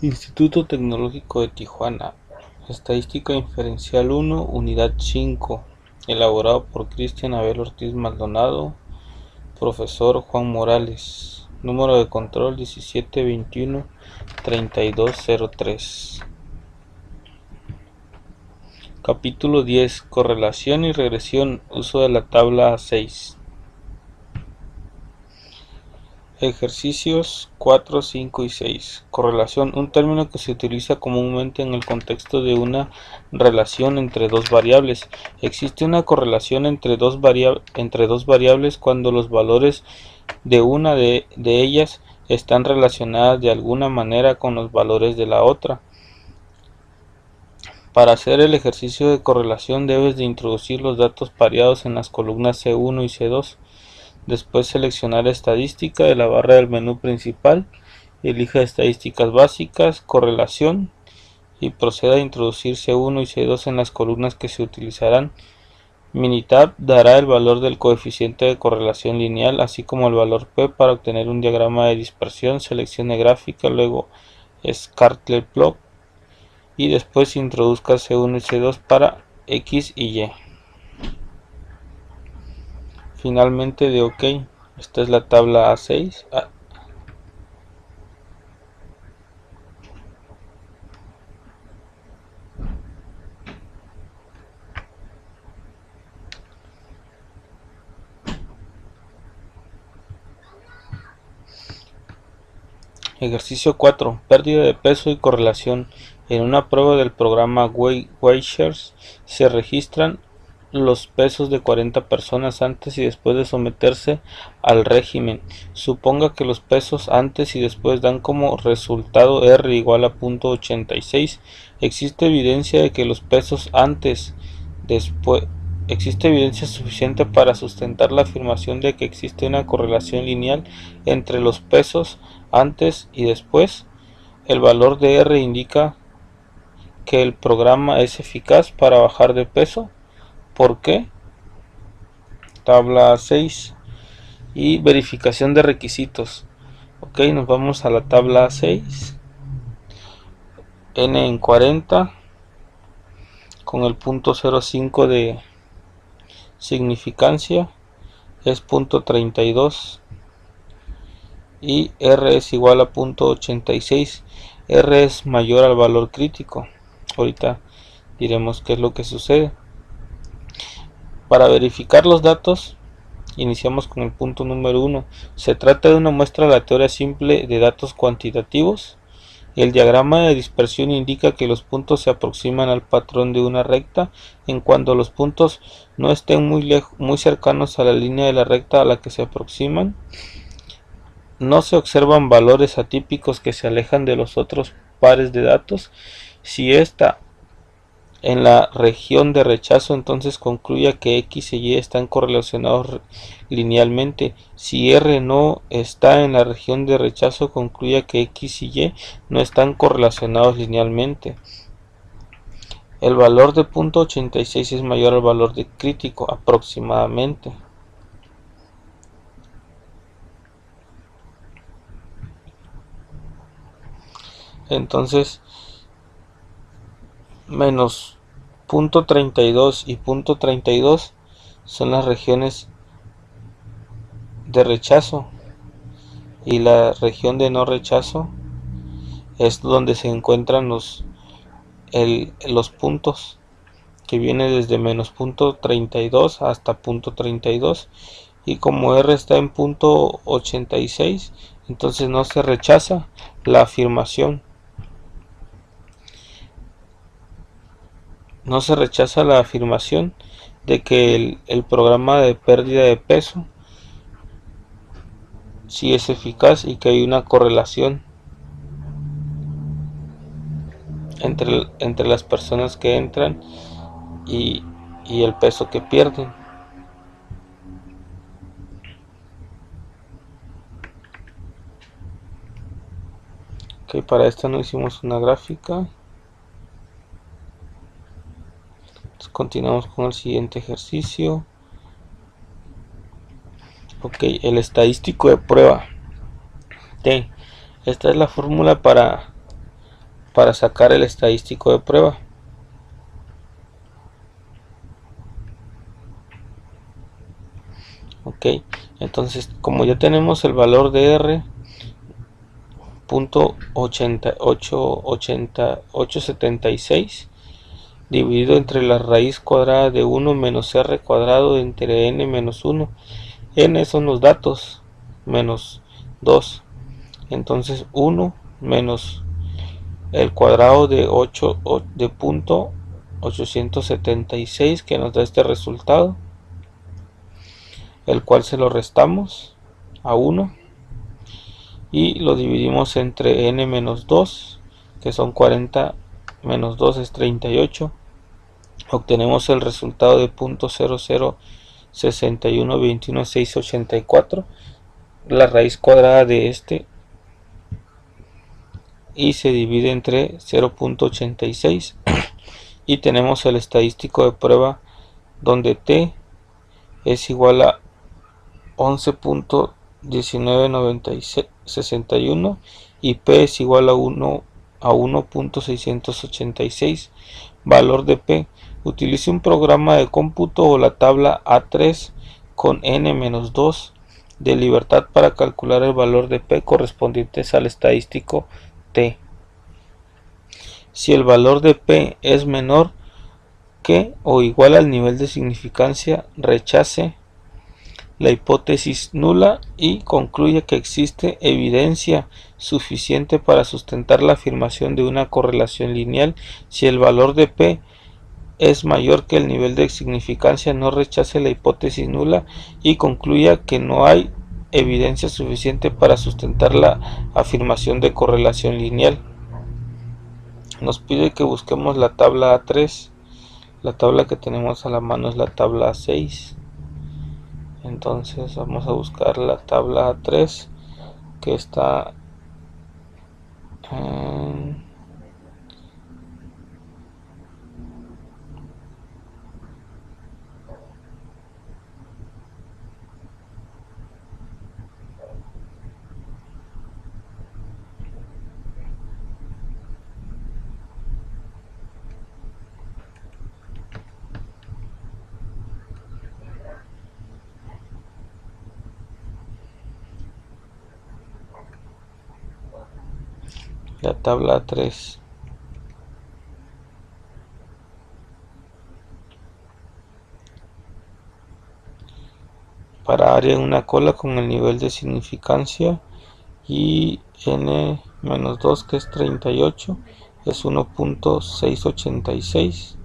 Instituto Tecnológico de Tijuana. Estadística Inferencial 1, Unidad 5. Elaborado por Cristian Abel Ortiz Maldonado, Profesor Juan Morales. Número de control 1721-3203. Capítulo 10. Correlación y regresión. Uso de la tabla 6. Ejercicios 4, 5 y 6. Correlación, un término que se utiliza comúnmente en el contexto de una relación entre dos variables. Existe una correlación entre dos variables cuando los valores de una de ellas están relacionadas de alguna manera con los valores de la otra. Para hacer el ejercicio de correlación debes de introducir los datos pareados en las columnas C1 y C2. Después seleccionar estadística de la barra del menú principal, elija estadísticas básicas, correlación y proceda a introducir C1 y C2 en las columnas que se utilizarán. Minitab dará el valor del coeficiente de correlación lineal, así como el valor P para obtener un diagrama de dispersión. Seleccione gráfica, luego Scatter Plot y después introduzca C1 y C2 para X y Y. Finalmente de OK. Esta es la tabla A6. Ejercicio 4. Pérdida de peso y correlación. En una prueba del programa Weight-Watchers se registran los pesos de 40 personas antes y después de someterse al régimen. Suponga que los pesos antes y después dan como resultado R igual a 0.86. Existe evidencia de que los pesos antes, después, existe evidencia suficiente para sustentar la afirmación de que existe una correlación lineal entre los pesos antes y después. El valor de R indica que el programa es eficaz para bajar de peso. ¿Por qué? Tabla 6 y verificación de requisitos. Ok, nos vamos a la tabla 6. N en 40 con el punto 0.5 de significancia es 0.32 y R es igual a 0.86. R es mayor al valor crítico. Ahorita diremos qué es lo que sucede. Para verificar los datos, iniciamos con el punto número 1. Se trata de una muestra aleatoria simple de datos cuantitativos. El diagrama de dispersión indica que los puntos se aproximan al patrón de una recta en cuanto los puntos no estén muy cercanos a la línea de la recta a la que se aproximan. No se observan valores atípicos que se alejan de los otros pares de datos. Si esta en la región de rechazo, entonces concluya que X y Y están correlacionados linealmente. Si R no está en la región de rechazo, concluya que X y Y no están correlacionados linealmente. El valor de 0.86 es mayor al valor de crítico aproximadamente. Entonces, menos 0.32 y 0.32 son las regiones de rechazo y la región de no rechazo es donde se encuentran los puntos que viene desde menos 0.32 hasta 0.32 y como R está en 0.86 entonces no se rechaza la afirmación. No se rechaza la afirmación de que el programa de pérdida de peso sí es eficaz y que hay una correlación entre las personas que entran y el peso que pierden. Ok, para esto no hicimos una gráfica. Continuamos con el siguiente ejercicio. Ok, el estadístico de prueba T. Esta es la fórmula para para sacar el estadístico de prueba. Ok, entonces como ya tenemos el valor de R .876 dividido entre la raíz cuadrada de 1 menos R cuadrado entre n menos 1, n son los datos, menos 2, entonces 1 menos el cuadrado de 8 de punto 876 que nos da este resultado, el cual se lo restamos a 1 y lo dividimos entre n menos 2, que son 40 menos 2 es 38. Obtenemos el resultado de .0061212684, la raíz cuadrada de este, y se divide entre 0.86 y tenemos el estadístico de prueba donde t es igual a 11.1961 y p es igual a 1.686. Valor de p: utilice un programa de cómputo o la tabla A3 con n-2 de libertad para calcular el valor de p correspondientes al estadístico t. Si el valor de p es menor que o igual al nivel de significancia, rechace la hipótesis nula y concluye que existe evidencia suficiente para sustentar la afirmación de una correlación lineal. Si el valor de p es mayor que el nivel de significancia, no rechace la hipótesis nula y concluya que no hay evidencia suficiente para sustentar la afirmación de correlación lineal. Nos pide que busquemos la tabla A3. La tabla que tenemos a la mano es la tabla A6. Entonces vamos a buscar la tabla A3 que está en la tabla A3. Para área en una cola con el nivel de significancia y n-2 que es 38 es 1.686.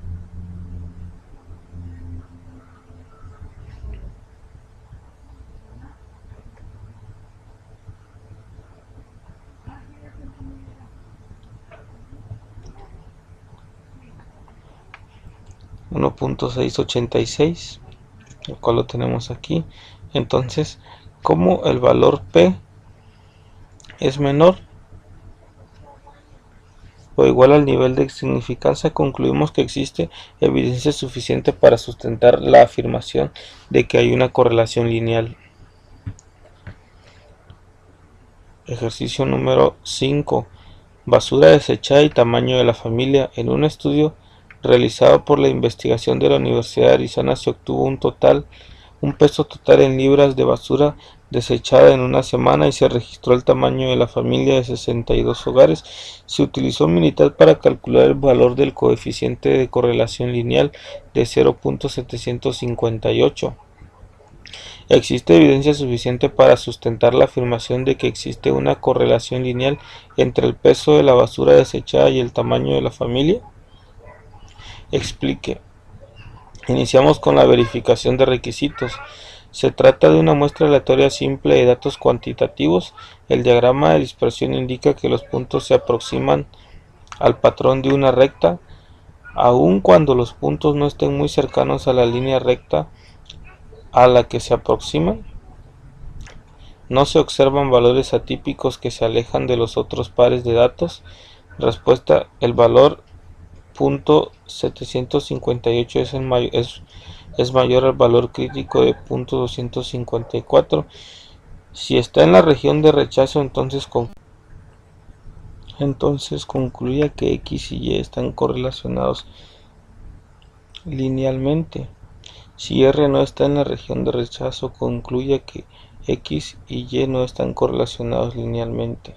el cual lo tenemos aquí. Entonces, como el valor p es menor o igual al nivel de significancia, concluimos que existe evidencia suficiente para sustentar la afirmación de que hay una correlación lineal. Ejercicio número 5. Basura desechada y tamaño de la familia. En un estudio realizado por la investigación de la Universidad de Arizona se obtuvo un peso total en libras de basura desechada en una semana y se registró el tamaño de la familia de 62 hogares. Se utilizó un Minitab para calcular el valor del coeficiente de correlación lineal de 0.758. Existe evidencia suficiente para sustentar la afirmación de que existe una correlación lineal entre el peso de la basura desechada y el tamaño de la familia. Explique. Iniciamos con la verificación de requisitos. Se trata de una muestra aleatoria simple de datos cuantitativos. El diagrama de dispersión indica que los puntos se aproximan al patrón de una recta, aun cuando los puntos no estén muy cercanos a la línea recta a la que se aproximan. No se observan valores atípicos que se alejan de los otros pares de datos. Respuesta: el valor .758 es mayor al valor crítico de .254. Si está en la región de rechazo, entonces Entonces concluye que X y Y están correlacionados linealmente. Si R no está en la región de rechazo, concluye que X y Y no están correlacionados linealmente.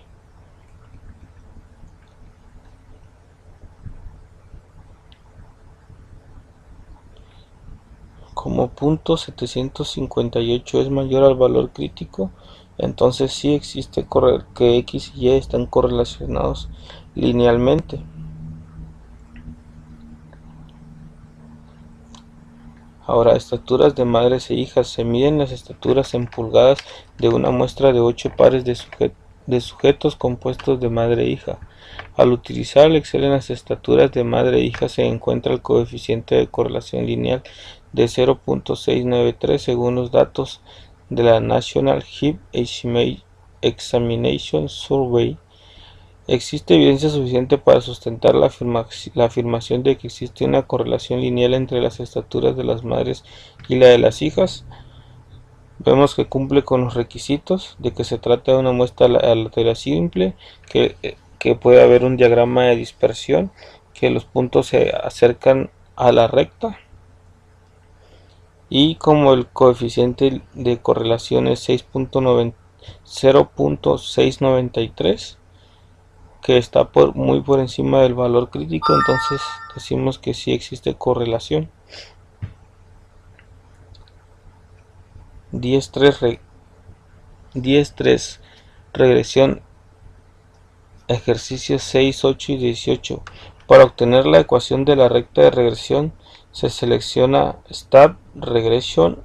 Como punto 758 es mayor al valor crítico, entonces sí existe que X y Y están correlacionados linealmente. Ahora, estaturas de madres e hijas. Se miden las estaturas en pulgadas de una muestra de 8 pares de sujetos compuestos de madre e hija. Al utilizar el Excel en las estaturas de madre e hija se encuentra el coeficiente de correlación lineal de 0.693 según los datos de la National Hip Examination Survey. Existe evidencia suficiente para sustentar la afirmación de que existe una correlación lineal entre las estaturas de las madres y la de las hijas. Vemos que cumple con los requisitos de que se trata de una muestra aleatoria simple, que puede haber un diagrama de dispersión, que los puntos se acercan a la recta, y como el coeficiente de correlación es 0.693, que está muy por encima del valor crítico, entonces decimos que sí existe correlación. 10.3 regresión, ejercicios 6, 8 y 18. Para obtener la ecuación de la recta de regresión se selecciona Step Regression,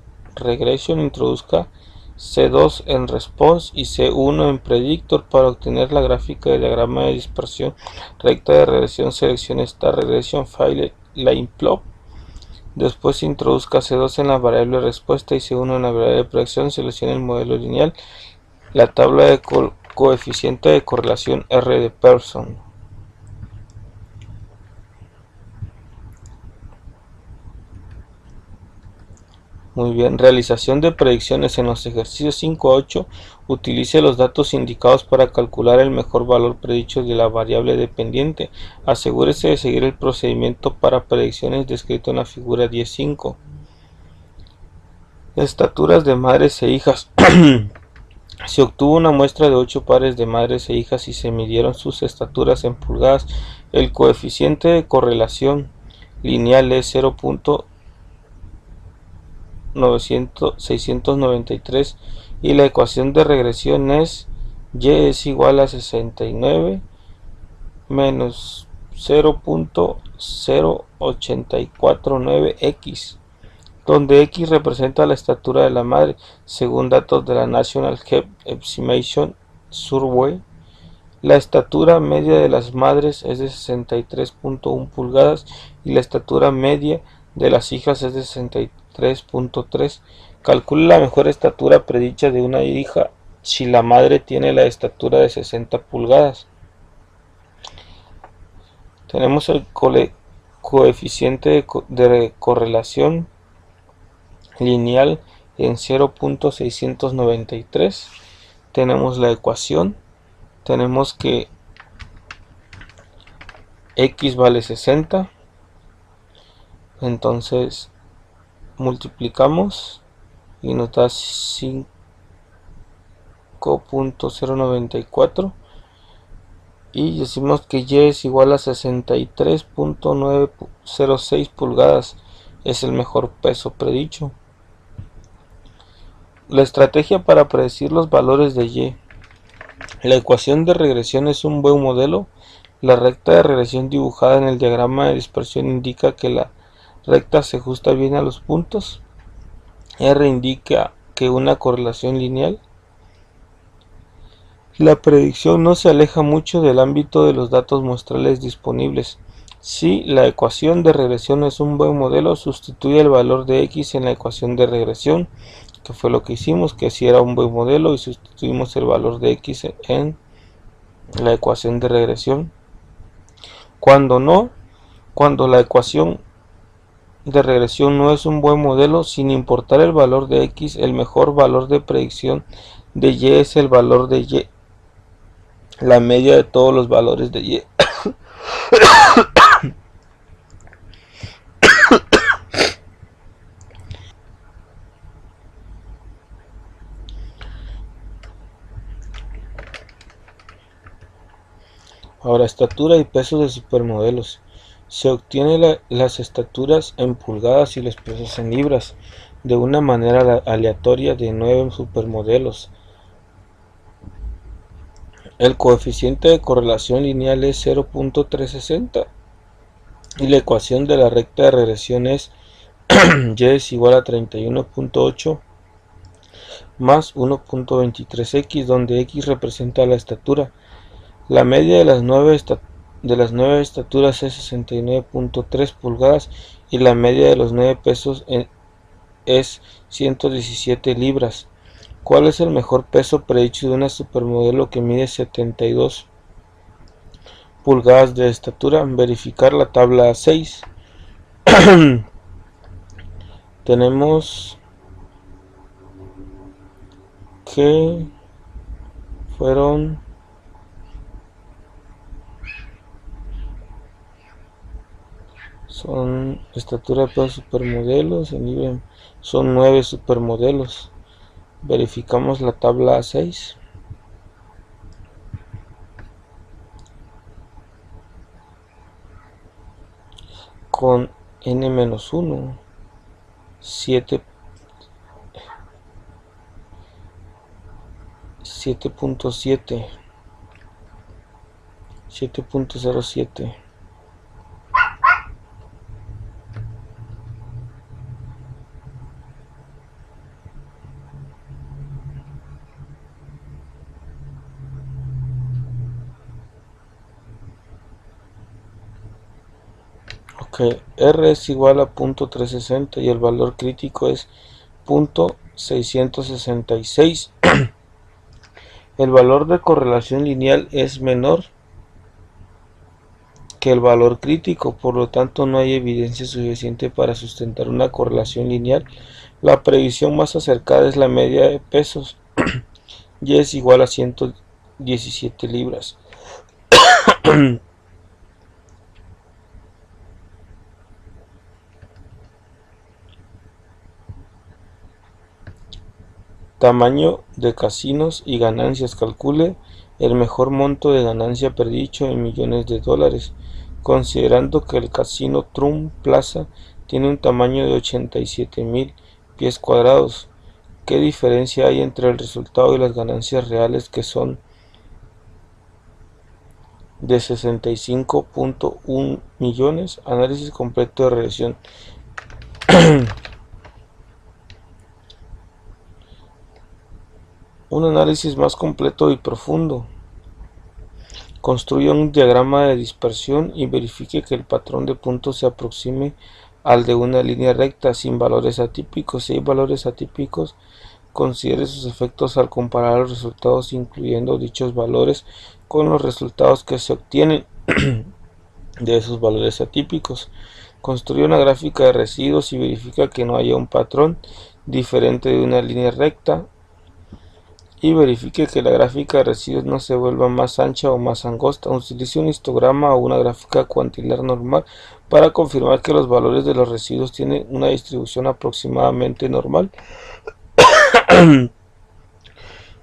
introduzca C2 en Response y C1 en Predictor. Para obtener la gráfica del diagrama de dispersión recta de regresión seleccione Start Regression File Line Plot. Después introduzca C2 en la variable respuesta y C1 en la variable de proyección. Seleccione el modelo lineal, la tabla de coeficiente de correlación R de Pearson. Muy bien, realización de predicciones. En los ejercicios 5 a 8, utilice los datos indicados para calcular el mejor valor predicho de la variable dependiente. Asegúrese de seguir el procedimiento para predicciones descrito en la figura 10.5. Estaturas de madres e hijas. Se obtuvo una muestra de 8 pares de madres e hijas y se midieron sus estaturas en pulgadas. El coeficiente de correlación lineal es 0.693 y la ecuación de regresión es y es igual a 69 menos 0.0849x, donde x representa la estatura de la madre según datos de la National Hip Examination Survey. La estatura media de las madres es de 63.1 pulgadas y la estatura media de las hijas es de 63.3. Calcule la mejor estatura predicha de una hija si la madre tiene la estatura de 60 pulgadas. Tenemos el coeficiente de correlación lineal en 0.693. Tenemos la ecuación. Tenemos que x vale 60. Entonces multiplicamos y nos da 5.094 y decimos que y es igual a 63.906 pulgadas. Es el mejor peso predicho. La estrategia para predecir los valores de y. La ecuación de regresión es un buen modelo. La recta de regresión dibujada en el diagrama de dispersión indica que la recta se ajusta bien a los puntos. R indica que una correlación lineal. La predicción no se aleja mucho del ámbito de los datos muestrales disponibles. Si la ecuación de regresión es un buen modelo, sustituye el valor de x en la ecuación de regresión, que fue lo que hicimos, que si era un buen modelo y sustituimos el valor de x en la ecuación de regresión. Cuando la ecuación de regresión no es un buen modelo, sin importar el valor de x, el mejor valor de predicción de y es el valor de y. la media de todos los valores de Y. Ahora, estatura y peso de supermodelos. Se obtienen las estaturas en pulgadas y los pesos en libras de una manera aleatoria de 9 supermodelos. El coeficiente de correlación lineal es 0.360 y la ecuación de la recta de regresión es y es igual a 31.8 más 1.23x, donde x representa la estatura. La media de las 9 estaturas es 69.3 pulgadas y la media de los 9 pesos es 117 libras. ¿Cuál es el mejor peso predicho de una supermodelo que mide 72 pulgadas de estatura? Verificar la tabla 6. Tenemos que son estatura de peso supermodelos, son 9 supermodelos. Verificamos la tabla 6. Con n-1, 7.7, 7.07. Ok, R es igual a 0.360 y el valor crítico es 0.666. El valor de correlación lineal es menor que el valor crítico, por lo tanto no hay evidencia suficiente para sustentar una correlación lineal. La previsión más acercada es la media de pesos y es igual a 117 libras. Tamaño de casinos y ganancias. Calcule el mejor monto de ganancia predicho en millones de dólares, considerando que el casino Trump Plaza tiene un tamaño de 87.000 pies cuadrados. ¿Qué diferencia hay entre el resultado y las ganancias reales, que son de 65.1 millones? Análisis completo de regresión. Un análisis más completo y profundo. Construya un diagrama de dispersión y verifique que el patrón de puntos se aproxime al de una línea recta sin valores atípicos. Si hay valores atípicos, considere sus efectos al comparar los resultados, incluyendo dichos valores con los resultados que se obtienen de esos valores atípicos. Construye una gráfica de residuos y verifica que no haya un patrón diferente de una línea recta, y verifique que la gráfica de residuos no se vuelva más ancha o más angosta. Utilice un histograma o una gráfica cuantilar normal para confirmar que los valores de los residuos tienen una distribución aproximadamente normal.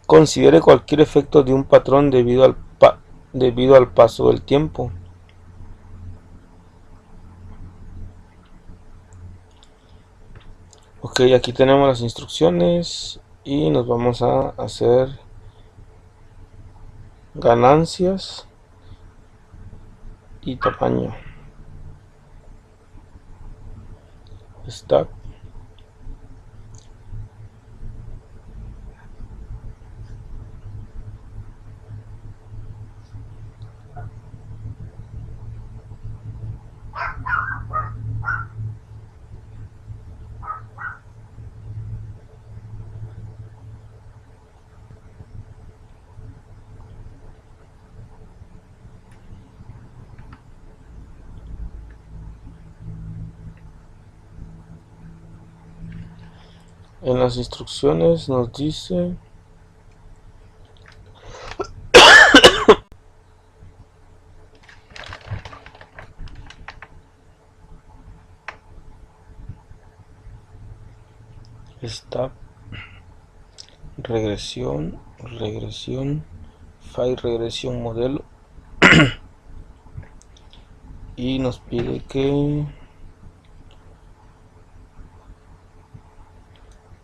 Considere cualquier efecto de un patrón debido al paso del tiempo. Ok, aquí tenemos las instrucciones y nos vamos a hacer ganancias y tamaño. Stack. En las instrucciones nos dice step, regresión, file regresión modelo y nos pide que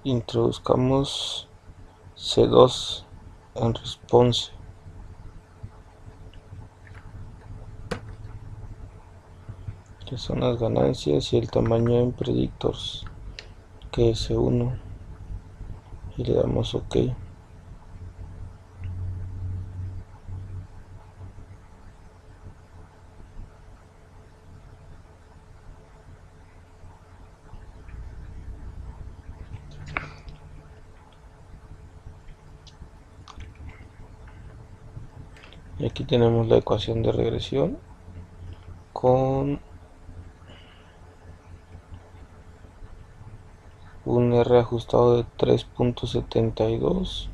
introduzcamos C2 en response. Que son las ganancias y el tamaño en predictors, que es C1, y le damos OK. Y aquí tenemos la ecuación de regresión con un R ajustado de 3.72,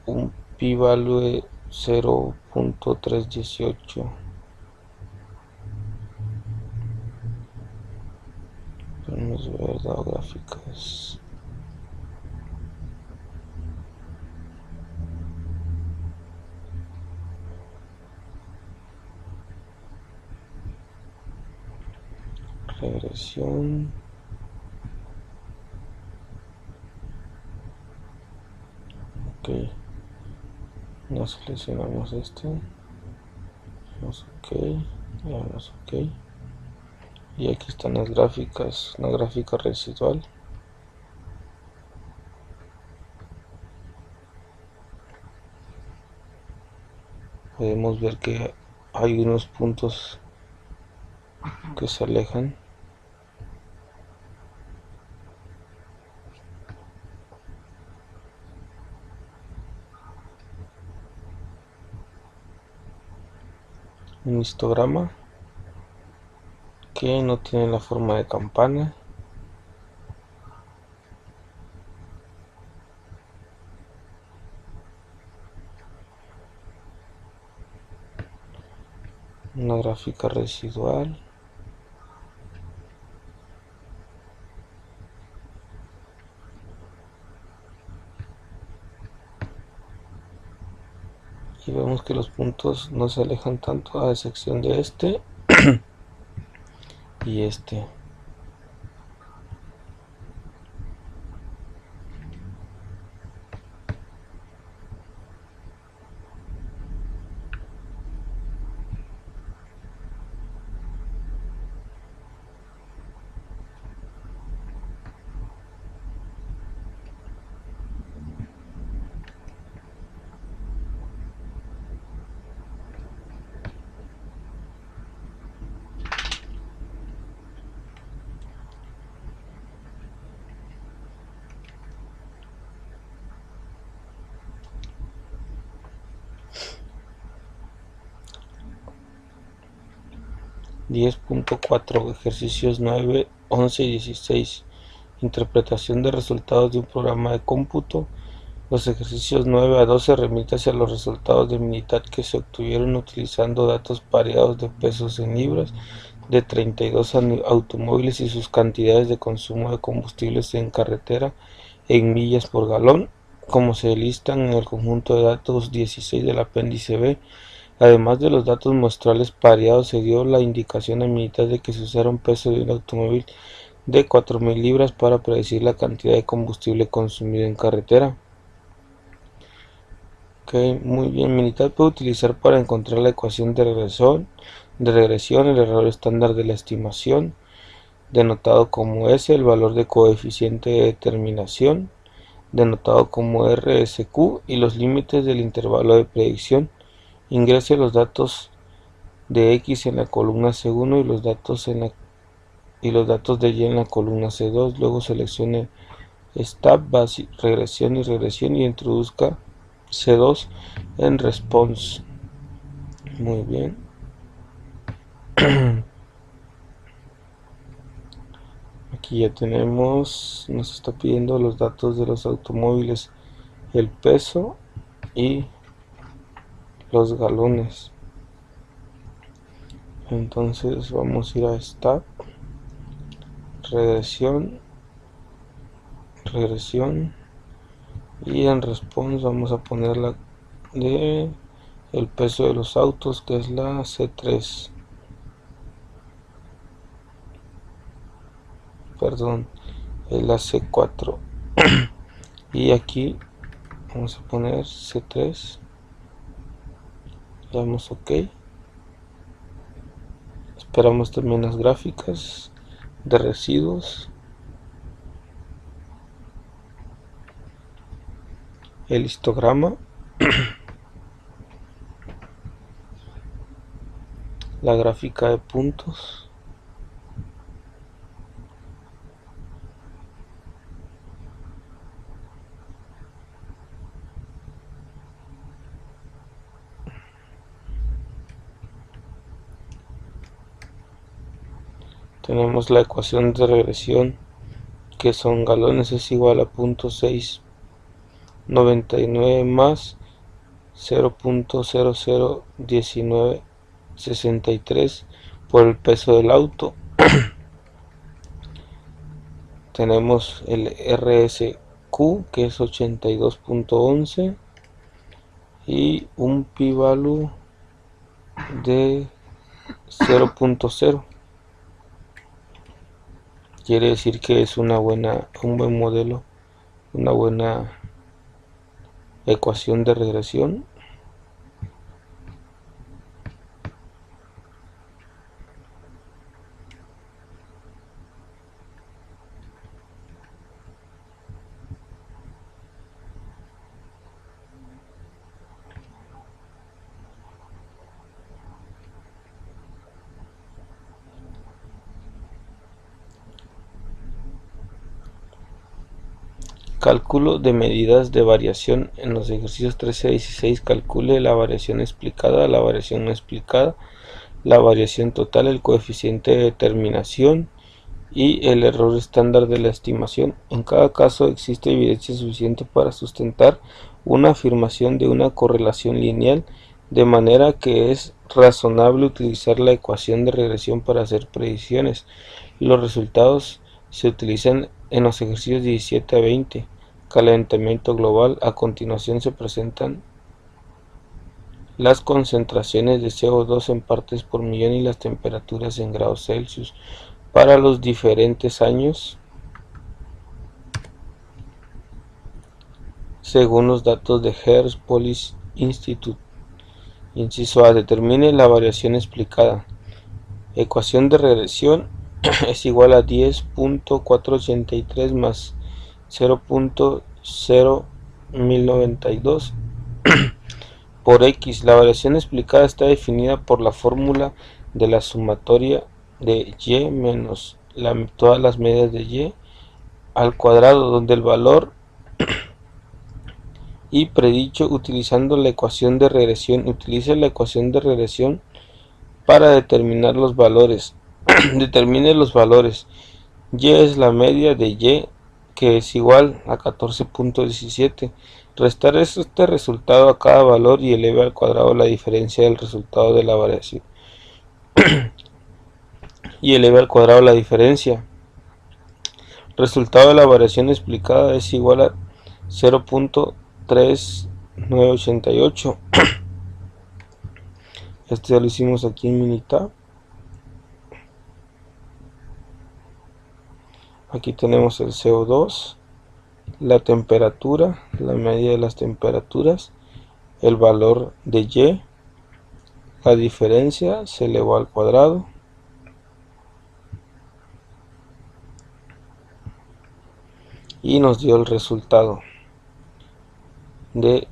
un p-value de 0.318. Vamos a ver las gráficas. Regresión. Ok, nos seleccionamos este, damos OK, le damos OK, y aquí están las gráficas, una gráfica residual. Podemos ver que hay unos puntos que se alejan. Un histograma que no tiene la forma de campana. Una gráfica residual. Y vemos que los puntos no se alejan tanto, a excepción de este y este. (10.4) Ejercicios 9, 11 y 16. Interpretación de resultados de un programa de cómputo. Los ejercicios 9 a 12 remiten hacia los resultados de Minitab que se obtuvieron utilizando datos pareados de pesos en libras de 32 automóviles y sus cantidades de consumo de combustibles en carretera en millas por galón, como se listan en el conjunto de datos 16 del apéndice B. Además de los datos muestrales pareados, se dio la indicación a Minitab de que se usara un peso de un automóvil de 4.000 libras para predecir la cantidad de combustible consumido en carretera. Ok, muy bien. Minitab puede utilizar para encontrar la ecuación de regresión el error estándar de la estimación, denotado como S, el valor de coeficiente de determinación, denotado como RSQ, y los límites del intervalo de predicción. Ingrese los datos de X en la columna C1 y los datos de Y en la columna C2. Luego seleccione Step, regresión y introduzca C2 en response. Muy bien. Aquí ya tenemos, nos está pidiendo los datos de los automóviles, el peso y los galones. Entonces vamos a ir a Step, regresión regresión, y en response vamos a poner la de el peso de los autos, que es la C3, perdón, es la C4. Y aquí vamos a poner C3, le damos OK. Esperamos también las gráficas de residuos, el histograma, la gráfica de puntos, tenemos la ecuación de regresión, que son galones es igual a 0.699 más 0.001963 por el peso del auto. Tenemos el RSQ, que es 82.11, y un p-value de 0.0. Quiere decir que es un buen modelo, una buena ecuación de regresión. Cálculo de medidas de variación. En los ejercicios 13 a 16 calcule la variación explicada, la variación no explicada, la variación total, el coeficiente de determinación y el error estándar de la estimación. En cada caso existe evidencia suficiente para sustentar una afirmación de una correlación lineal, de manera que es razonable utilizar la ecuación de regresión para hacer predicciones. Los resultados se utilizan en los ejercicios 17 a 20. Calentamiento global. A continuación se presentan las concentraciones de CO2 en partes por millón y las temperaturas en grados Celsius para los diferentes años según los datos de Hertz Policy Institute. Inciso A. Determine la variación explicada. Ecuación de regresión es igual a 10.483 más 0.0192 por X. La variación explicada está definida por la fórmula de la sumatoria de Y menos todas las medidas de Y al cuadrado, donde el valor y predicho utilizando la ecuación de regresión. Utilice la ecuación de regresión para determinar los valores. Determine los valores. Y es la media de Y, que es igual a 14.17. Restar este resultado a cada valor y eleve al cuadrado la diferencia del resultado de la variación. Y eleve al cuadrado la diferencia. Resultado de la variación explicada es igual a 0.3988. Este ya lo hicimos aquí en Minitab. Aquí tenemos el CO2, la temperatura, la media de las temperaturas, el valor de Y, la diferencia se elevó al cuadrado, y nos dio el resultado de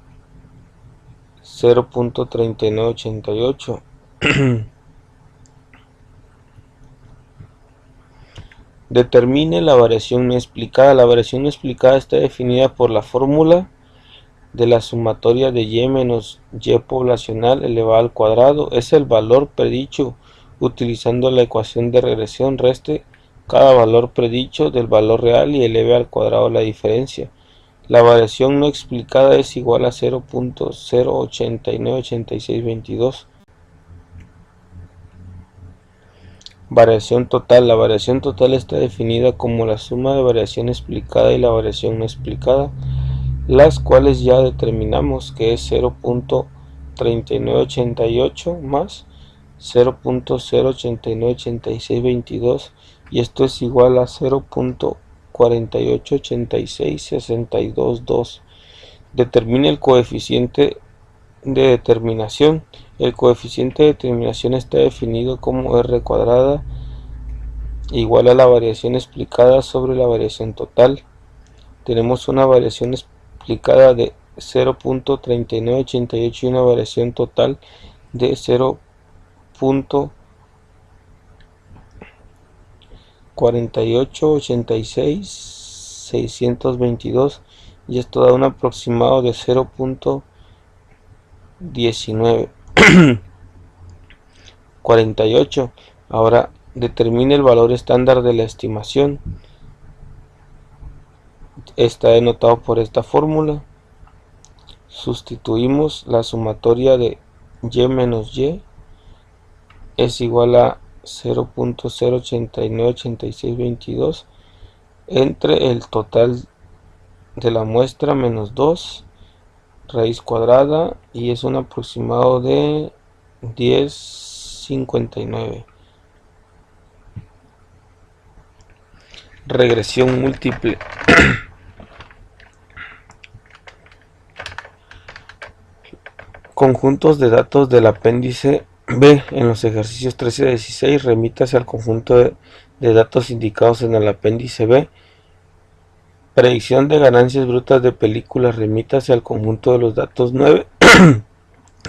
0.3988. Determine la variación no explicada. La variación no explicada está definida por la fórmula de la sumatoria de Y menos Y poblacional elevado al cuadrado. Es el valor predicho utilizando la ecuación de regresión. Reste cada valor predicho del valor real y eleve al cuadrado la diferencia. La variación no explicada es igual a 0.0898622. Variación total. La variación total está definida como la suma de variación explicada y la variación no explicada, las cuales ya determinamos que es 0.3988 más 0.0898622, y esto es igual a 0.488662.2. Determine el coeficiente de determinación. El coeficiente de determinación está definido como r cuadrada igual a la variación explicada sobre la variación total. Tenemos una variación explicada de 0.3988 y una variación total de 0.4886.622, y esto da un aproximado de 0.1948. Ahora determine el valor estándar de la estimación. Está denotado por esta fórmula. Sustituimos la sumatoria de y menos y es igual a 0.0898622 entre el total de la muestra menos 2 raíz cuadrada, y es un aproximado de 1059. Regresión múltiple. Conjuntos de datos del apéndice B. En los ejercicios 13 y 16 remítase al conjunto de datos indicados en el apéndice B. Predicción de ganancias brutas de películas, remítase al conjunto de los datos 9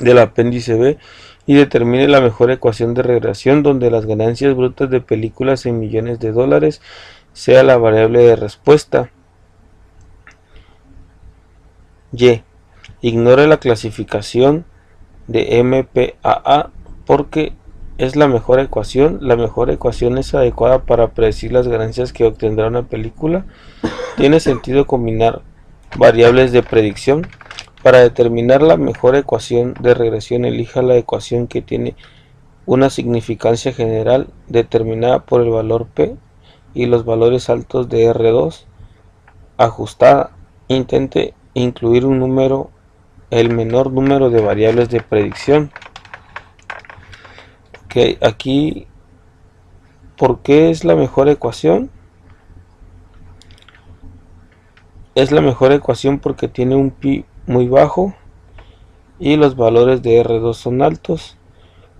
del apéndice B y determine la mejor ecuación de regresión donde las ganancias brutas de películas en millones de dólares sea la variable de respuesta. Y. Ignore la clasificación de MPAA porque es la mejor ecuación. La mejor ecuación es adecuada para predecir las ganancias que obtendrá una película. Tiene sentido combinar variables de predicción. Para determinar la mejor ecuación de regresión, elija la ecuación que tiene una significancia general determinada por el valor P y los valores altos de R2 ajustada. Intente incluir el menor número de variables de predicción. Aquí, ¿por qué es la mejor ecuación? Es la mejor ecuación porque tiene un pi muy bajo y los valores de R2 son altos,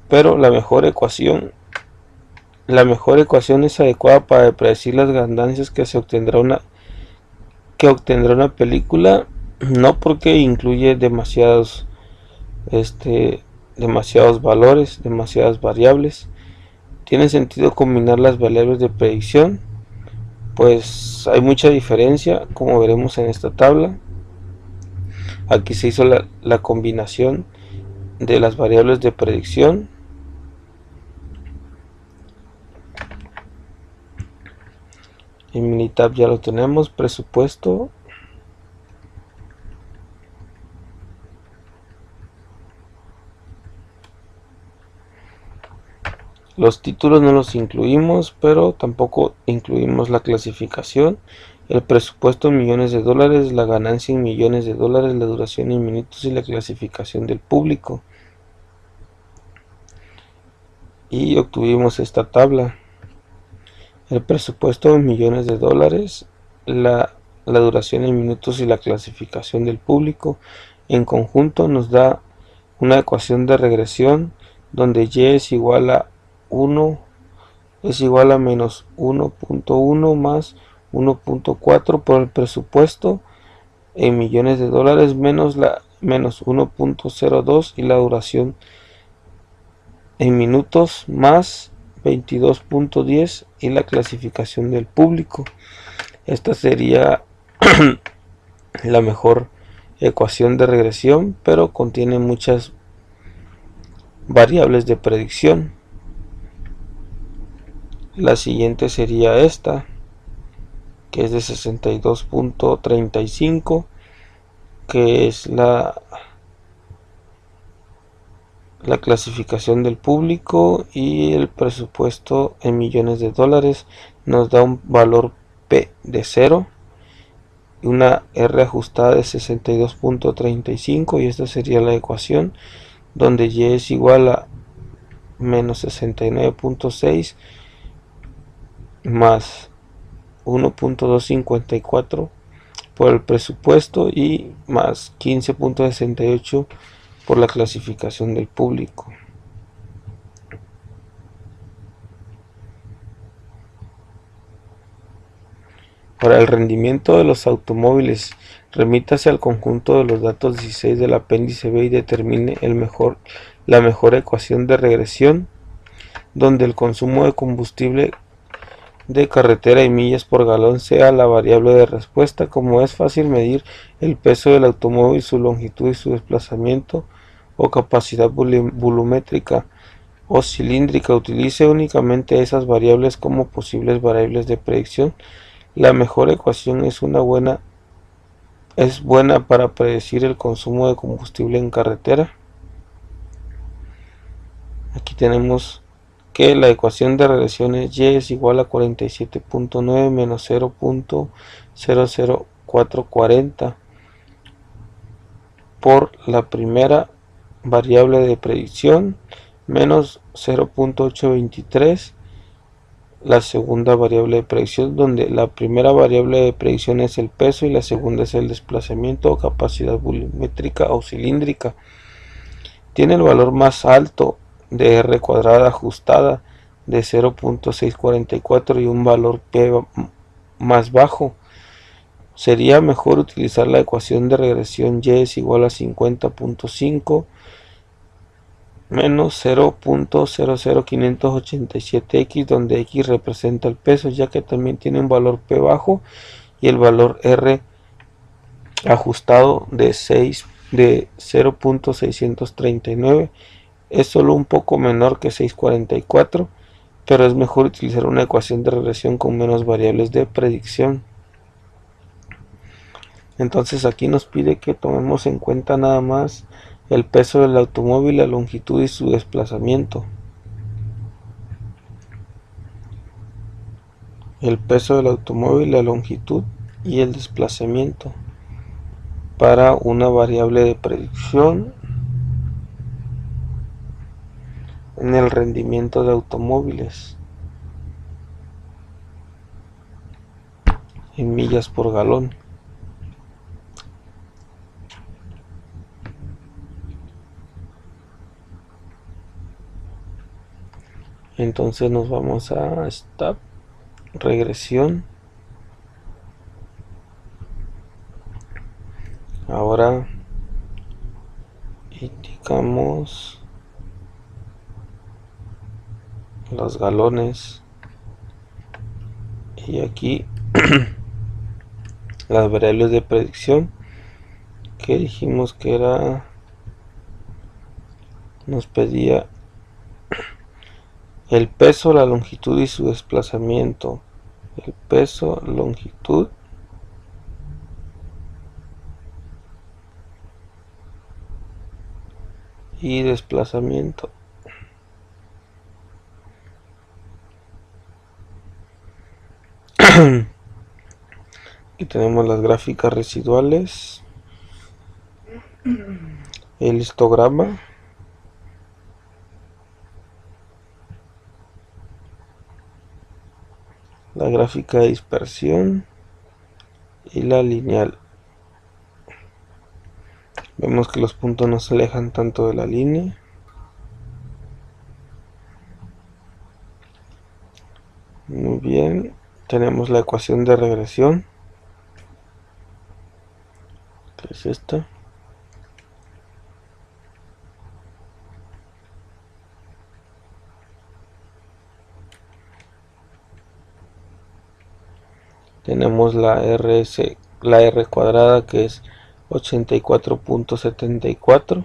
pero la mejor ecuación es adecuada para predecir las ganancias que obtendrá una película, no porque incluye demasiados valores, demasiadas variables. Tiene sentido combinar las variables de predicción, pues hay mucha diferencia, como veremos en esta tabla. Aquí se hizo la combinación de las variables de predicción. En Minitab ya lo tenemos, presupuesto. Los títulos no los incluimos, pero tampoco incluimos la clasificación. El presupuesto en millones de dólares, la ganancia en millones de dólares, la duración en minutos y la clasificación del público. Y obtuvimos esta tabla. El presupuesto en millones de dólares, la duración en minutos y la clasificación del público. En conjunto nos da una ecuación de regresión donde y es igual a 1 es igual a menos 1.1 más 1.4 por el presupuesto en millones de dólares menos 1.02 y la duración en minutos más 22.10 y la clasificación del público. Esta sería la mejor ecuación de regresión, pero contiene muchas variables de predicción. La siguiente sería esta, que es de 62.35, que es la clasificación del público y el presupuesto en millones de dólares nos da un valor P de 0 y una R ajustada de 62.35, y esta sería la ecuación donde Y es igual a menos 69.6 más 1.254 por el presupuesto y más 15.68 por la clasificación del público. Para el rendimiento de los automóviles, remítase al conjunto de los datos 16 del apéndice B y determine la mejor ecuación de regresión, donde el consumo de combustible de carretera y millas por galón sea la variable de respuesta. Como es fácil medir el peso del automóvil, su longitud y su desplazamiento o capacidad volumétrica o cilíndrica, utilice únicamente esas variables como posibles variables de predicción. La mejor ecuación es buena para predecir el consumo de combustible en carretera. Aquí tenemos que la ecuación de regresión es Y es igual a 47.9 menos 0.00440 por la primera variable de predicción menos 0.823 la segunda variable de predicción, donde la primera variable de predicción es el peso y la segunda es el desplazamiento o capacidad volumétrica o cilíndrica. Tiene el valor más alto de R cuadrada ajustada de 0.644 y un valor P más bajo. Sería mejor utilizar la ecuación de regresión Y es igual a 50.5 menos 0.00587x, donde x representa el peso, ya que también tiene un valor P bajo y el valor R ajustado de 0.639 es solo un poco menor que 644, pero es mejor utilizar una ecuación de regresión con menos variables de predicción. Entonces aquí nos pide que tomemos en cuenta nada más el peso del automóvil, la longitud y su desplazamiento. El peso del automóvil, la longitud y el desplazamiento para una variable de predicción en el rendimiento de automóviles en millas por galón. Entonces nos vamos a esta regresión. Ahora indicamos los galones y aquí las variables de predicción que dijimos que nos pedía el peso, la longitud y su desplazamiento. El peso, longitud y desplazamiento. Aquí tenemos las gráficas residuales, el histograma, la gráfica de dispersión y la lineal. Vemos que los puntos no se alejan tanto de la línea. Muy bien, tenemos la ecuación de regresión, que es esta. Tenemos la R cuadrada, que es 84.74,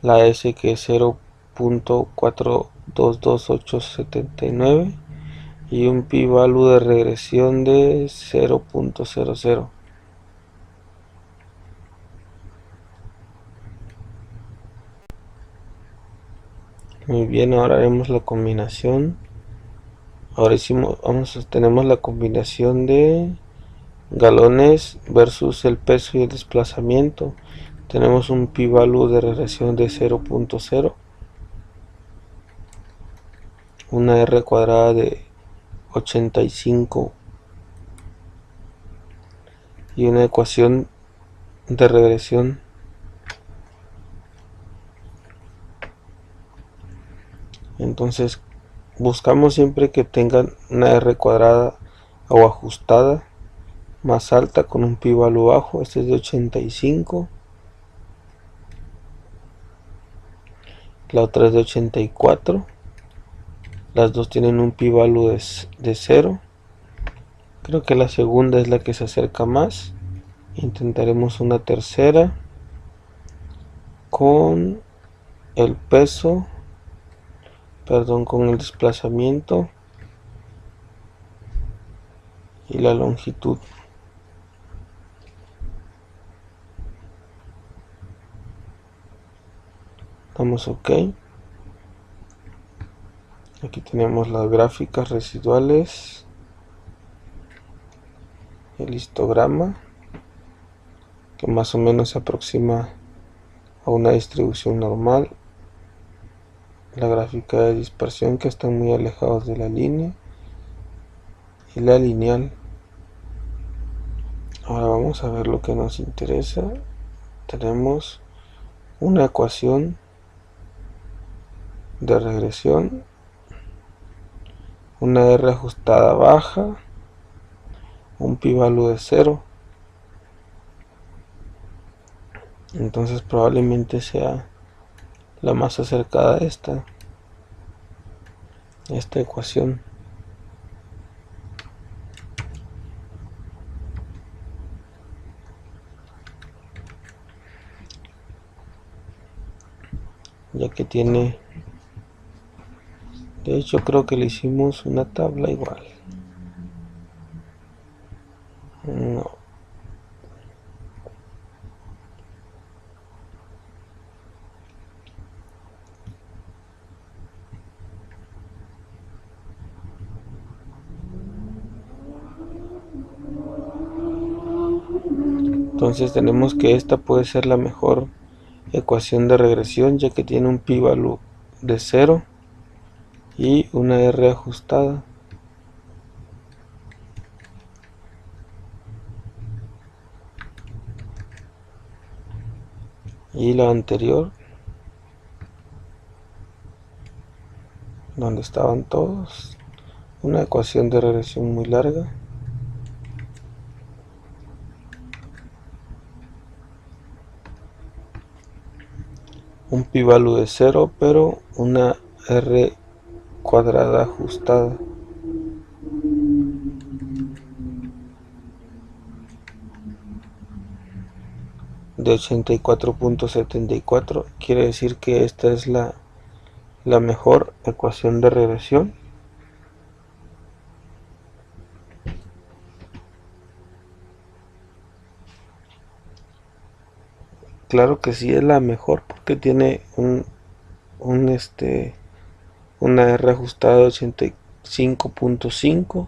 la S, que es 0.422879 y un p-value de regresión de 0.00. Muy bien, ahora haremos la combinación. Ahora tenemos la combinación de galones versus el peso y el desplazamiento. Tenemos un pi-value de regresión de 0.0, una r cuadrada de 85 y una ecuación de regresión entonces buscamos siempre que tengan una r cuadrada o ajustada más alta con un pi-value bajo. Este es de 85, la otra es de 84, las dos tienen un pi-value de 0. Creo que la segunda es la que se acerca más. Intentaremos una tercera con el peso, con el desplazamiento y la longitud. Damos OK. Aquí tenemos las gráficas residuales, el histograma, que más o menos se aproxima a una distribución normal, la gráfica de dispersión, que están muy alejados de la línea, y la lineal. Ahora vamos a ver lo que nos interesa. Tenemos una ecuación de regresión, una R ajustada baja, un pi-value de 0. Entonces probablemente sea la más acercada a esta ecuación. Ya que tiene, de hecho creo que le hicimos una tabla igual. No. Entonces tenemos que esta puede ser la mejor ecuación de regresión, ya que tiene un pi-value de 0 y una R ajustada. Y la anterior, donde estaban todos, una ecuación de regresión muy larga. Un pi-value de 0, pero una R cuadrada ajustada. De 84.74, quiere decir que esta es la mejor ecuación de regresión. Claro que sí es la mejor, porque tiene una R ajustada de 85.5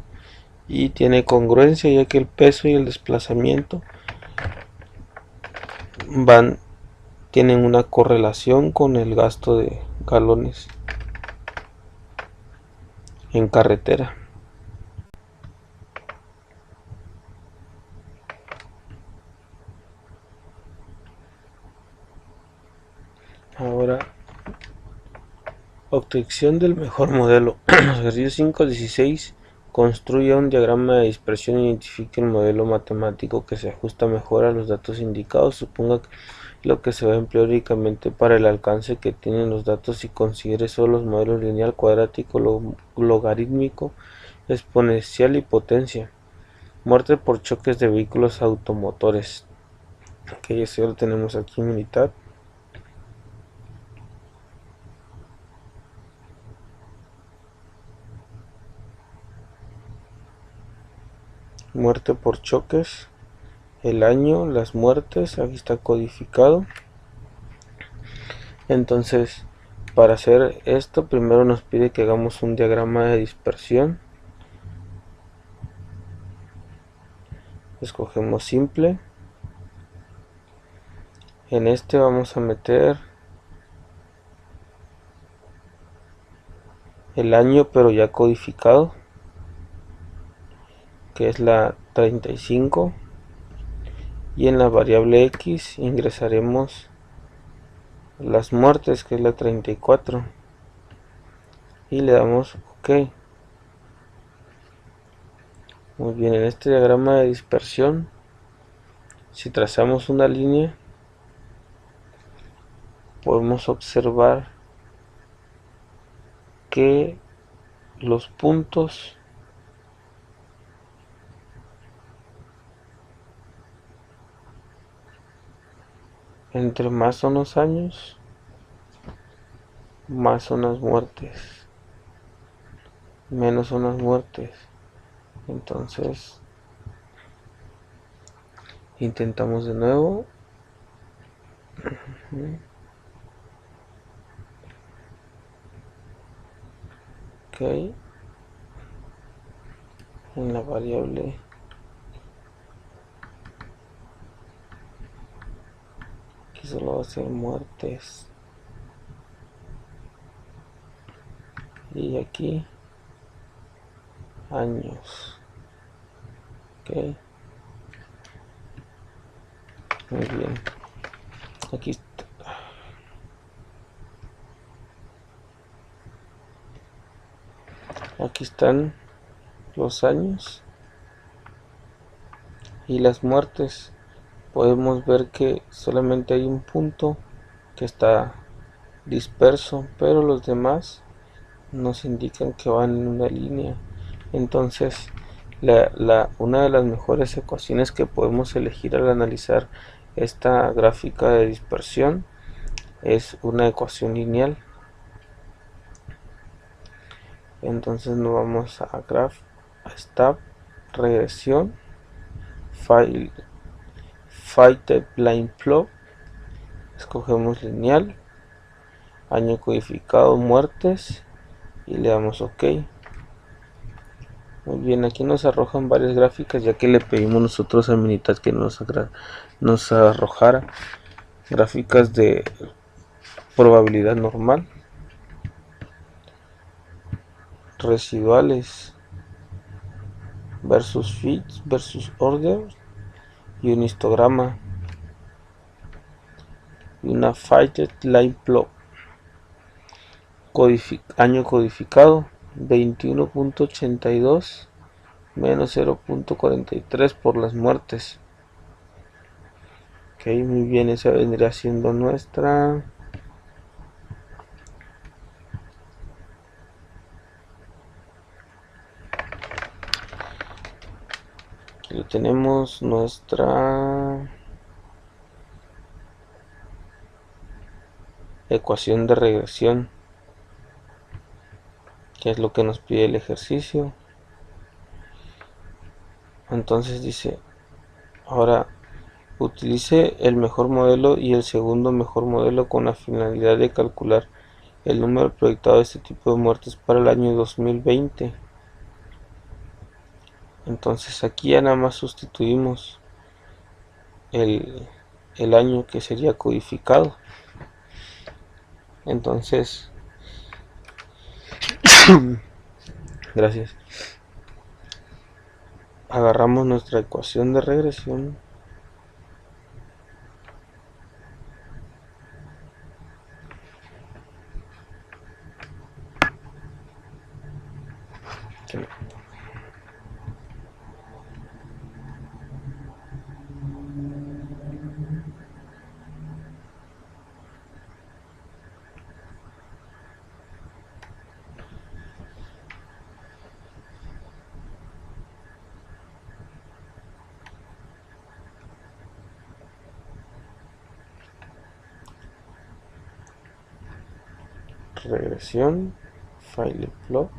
y tiene congruencia, ya que el peso y el desplazamiento tienen una correlación con el gasto de galones en carretera. Ahora, obtención del mejor modelo. Ejercicio 5.16. Construya un diagrama de dispersión e identifique el modelo matemático que se ajusta mejor a los datos indicados. Suponga lo que se va a emplear únicamente para el alcance que tienen los datos y considere solo los modelos lineal, cuadrático, logarítmico, exponencial y potencia. Muerte por choques de vehículos automotores. Ok, eso lo tenemos aquí en unidad. Muerte por choques, el año, las muertes, aquí está codificado. Entonces Para hacer esto, primero nos pide que hagamos un diagrama de dispersión. Escogemos simple. En este vamos a meter el año, pero ya codificado, que es la 35, y en la variable x ingresaremos las muertes, que es la 34, y le damos OK. Muy bien, en este diagrama de dispersión, si trazamos una línea, podemos observar que los puntos entre más son los años, más son las muertes, menos son las muertes. Entonces intentamos de nuevo. OK. En la variable aquí solo va a ser muertes, y aquí años. OK. Muy bien. Aquí están los años y las muertes. Podemos ver que solamente hay un punto que está disperso, pero los demás nos indican que van en una línea. Entonces una de las mejores ecuaciones que podemos elegir al analizar esta gráfica de dispersión es una ecuación lineal. Entonces nos vamos a Graph, a Stab, Regresión, File Type Line Plot, escogemos lineal, año codificado, muertes, y le damos OK. Muy bien, aquí nos arrojan varias gráficas, ya que le pedimos nosotros a Minitab que nos arrojara gráficas de probabilidad normal, residuales versus fits versus order, y un histograma y una Fitted Line Plot. Año codificado 21.82 menos 0.43 por las muertes. OK, muy bien, esa vendría siendo nuestra aquí lo tenemos, nuestra ecuación de regresión, que es lo que nos pide el ejercicio. Entonces dice, ahora utilice el mejor modelo y el segundo mejor modelo con la finalidad de calcular el número proyectado de este tipo de muertes para el año 2020. Entonces aquí ya nada más sustituimos el año que sería codificado. Entonces gracias, agarramos nuestra ecuación de regresión, regresión, file plot,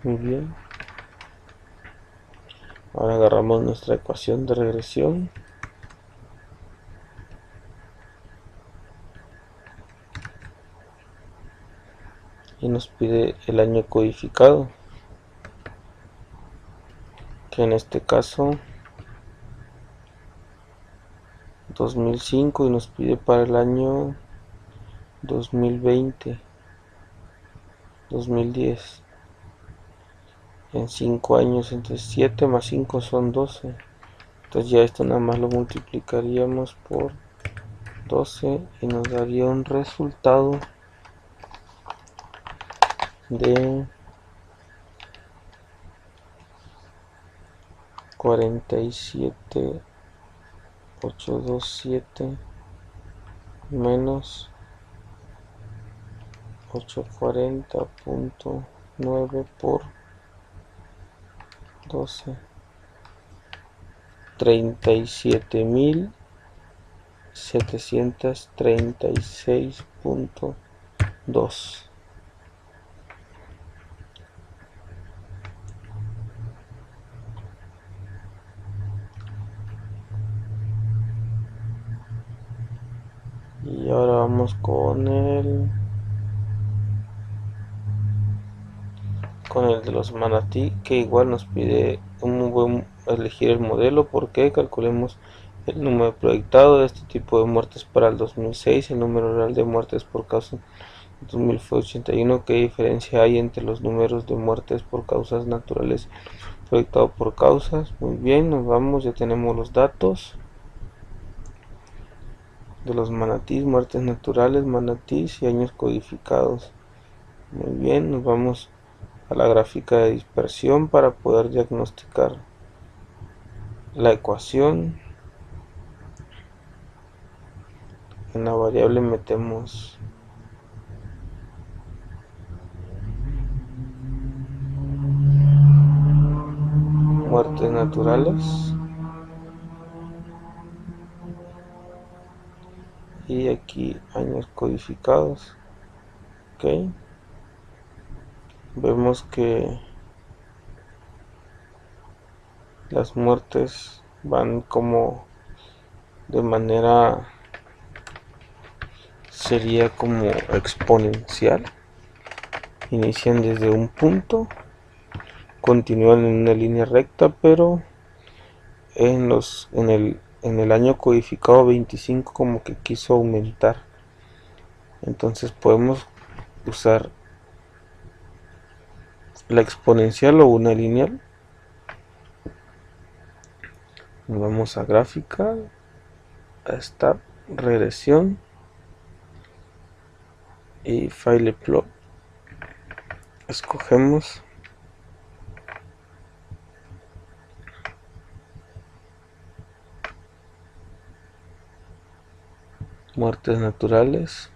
Muy bien. Ahora agarramos nuestra ecuación de regresión. Y nos pide el año codificado, que en este caso 2005, y nos pide para el año 2020, 2010, en 5 años. Entonces 7 más 5 son 12. Entonces ya esto nada más lo multiplicaríamos por 12 y nos daría un resultado de 47,827 menos 840.9 por 12, 37.736.2. Y ahora vamos con el de los manatí, que igual nos pide elegir el modelo, porque calculemos el número proyectado de este tipo de muertes para el 2006, el número real de muertes por causa 2000 fue 81. ¿Qué diferencia hay entre los números de muertes por causas naturales proyectado por causas? Muy bien, nos vamos, ya tenemos los datos de los manatís, muertes naturales, manatís y años codificados. Muy bien, nos vamos a la gráfica de dispersión para poder diagnosticar la ecuación. En la variable metemos muertes naturales y aquí años codificados. Ok, vemos que las muertes van como de manera, sería como exponencial, inician desde un punto, continúan en una línea recta, pero en el año codificado 25 como que quiso aumentar. Entonces podemos usar la exponencial o una lineal. Nos vamos a gráfica, a esta regresión y file plot. Escogemos muertes naturales,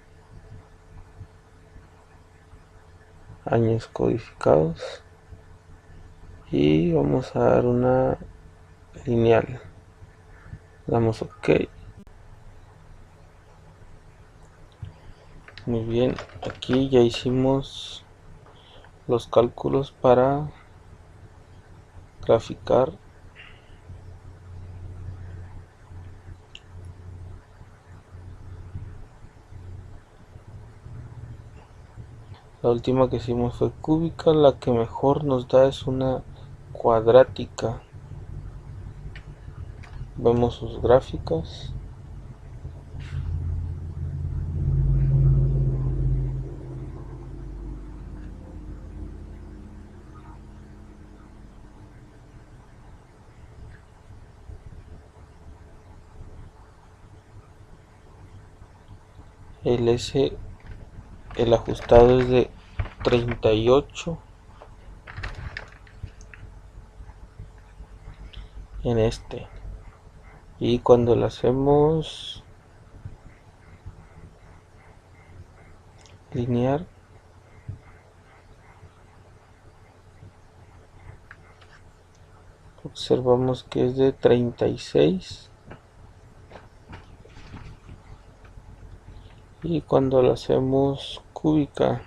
años codificados, y vamos a dar una lineal. Damos OK. Muy bien, aquí ya hicimos los cálculos para graficar la última que hicimos fue cúbica. La que mejor nos da es una cuadrática. Vemos sus gráficas. El ajustado es de 38 en este, y cuando lo hacemos lineal observamos que es de 36, y cuando lo hacemos cúbica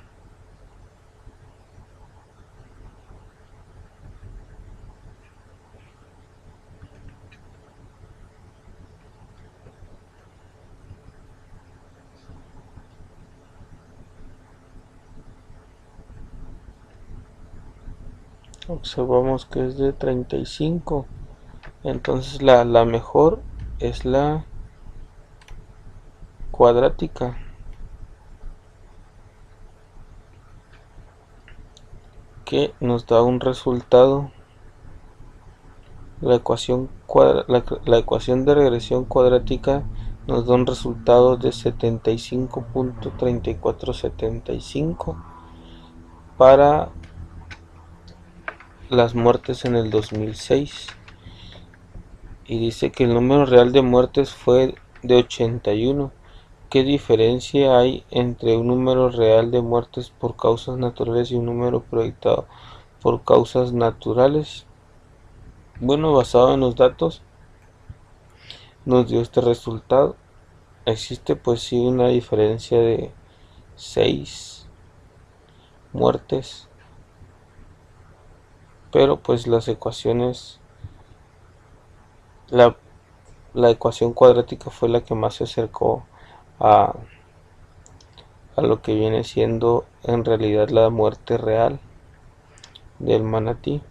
observamos que es de 35. Entonces la mejor es la cuadrática, que nos da un resultado. La ecuación de regresión cuadrática nos da un resultado de 75.3475 para las muertes en el 2006, y dice que el número real de muertes fue de 81. ¿Qué diferencia hay entre un número real de muertes por causas naturales y un número proyectado por causas naturales? Bueno, basado en los datos nos dio este resultado. Existe pues sí una diferencia de 6 muertes, pero pues las ecuaciones, la ecuación cuadrática fue la que más se acercó a lo que viene siendo en realidad la muerte real del manatí.